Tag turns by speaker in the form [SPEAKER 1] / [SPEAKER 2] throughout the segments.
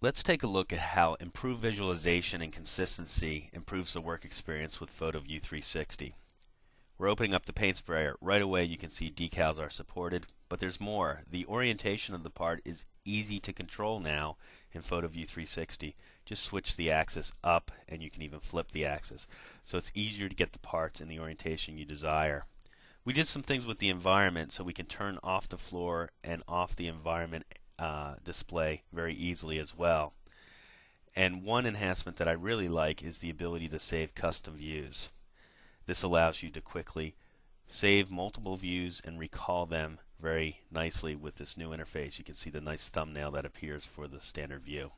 [SPEAKER 1] Let's take a look at how improved visualization and consistency improves the work experience with PhotoView 360. We're opening up the paint sprayer. Right away you can see decals are supported, but there's more. The orientation of the part is easy to control now in PhotoView 360. Just switch the axis up and you can even flip the axis. So it's easier to get the parts in the orientation you desire. We did some things with the environment so we can turn off the floor and off the environment display very easily as well. And one enhancement that I really like is the ability to save custom views. This allows you to quickly save multiple views and recall them very nicely with this new interface. You can see the nice thumbnail that appears for the standard view.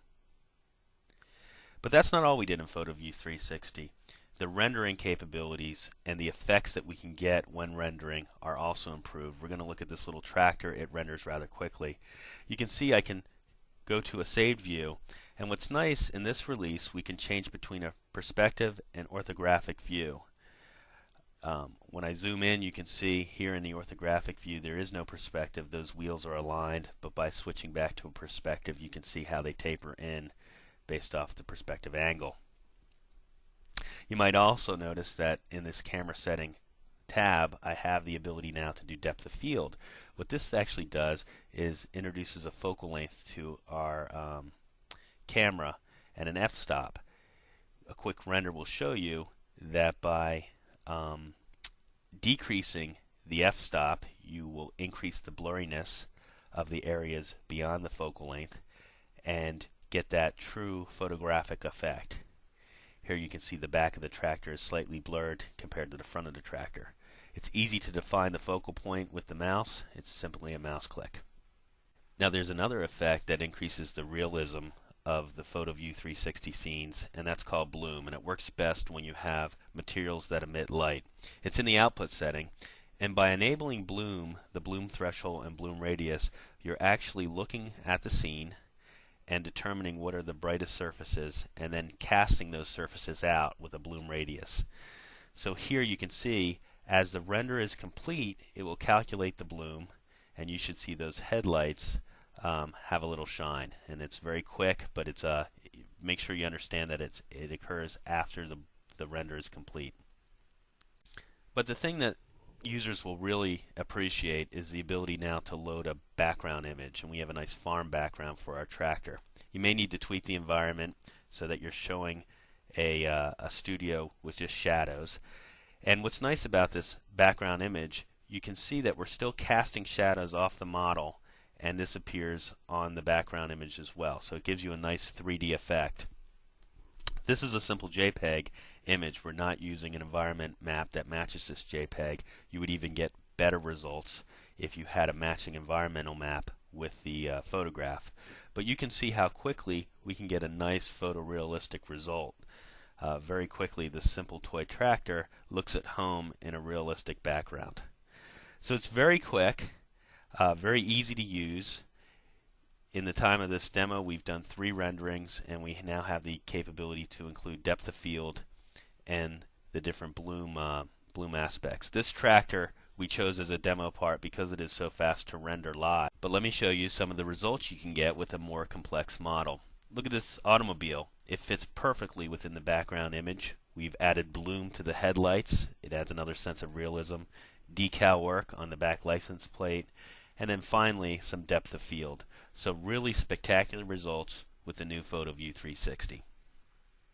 [SPEAKER 1] But that's not all we did in PhotoView 360. The rendering capabilities and the effects that we can get when rendering are also improved. We're going to look at this little tractor. It renders rather quickly. You can see I can go to a saved view, and what's nice in this release, we can change between a perspective and orthographic view. When I zoom in, you can see here in the orthographic view there is no perspective. Those wheels are aligned, but by switching back to a perspective you can see how they taper in based off the perspective angle. You might also notice that in this camera setting tab I have the ability now to do depth of field. What this actually does is introduces a focal length to our camera and an f-stop. A quick render will show you that by decreasing the f-stop you will increase the blurriness of the areas beyond the focal length and get that true photographic effect. Here you can see the back of the tractor is slightly blurred compared to the front of the tractor. It's easy to define the focal point with the mouse. It's simply a mouse click. Now there's another effect that increases the realism of the PhotoView 360 scenes, and that's called bloom, and it works best when you have materials that emit light. It's in the output setting, and by enabling bloom, the bloom threshold and bloom radius, you're actually looking at the scene and determining what are the brightest surfaces and then casting those surfaces out with a bloom radius. So here you can see as the render is complete it will calculate the bloom, and you should see those headlights have a little shine, and it's very quick, but it's make sure you understand that it occurs after the render is complete. But the thing that users will really appreciate is the ability now to load a background image, and we have a nice farm background for our tractor. You may need to tweak the environment so that you're showing a studio with just shadows. And what's nice about this background image, you can see that we're still casting shadows off the model, and this appears on the background image as well. So it gives you a nice 3D effect. This is a simple JPEG image. We're not using an environment map that matches this JPEG. You would even get better results if you had a matching environmental map with the photograph. But you can see how quickly we can get a nice photorealistic result. Very quickly this simple toy tractor looks at home in a realistic background. So it's very quick, very easy to use. In the time of this demo we've done 3 renderings, and we now have the capability to include depth of field and the different bloom aspects. This tractor we chose as a demo part because it is so fast to render live. But let me show you some of the results you can get with a more complex model. Look at this automobile. It fits perfectly within the background image. We've added bloom to the headlights. It adds another sense of realism. Decal work on the back license plate. And then finally some depth of field. So really spectacular results with the new PhotoView 360.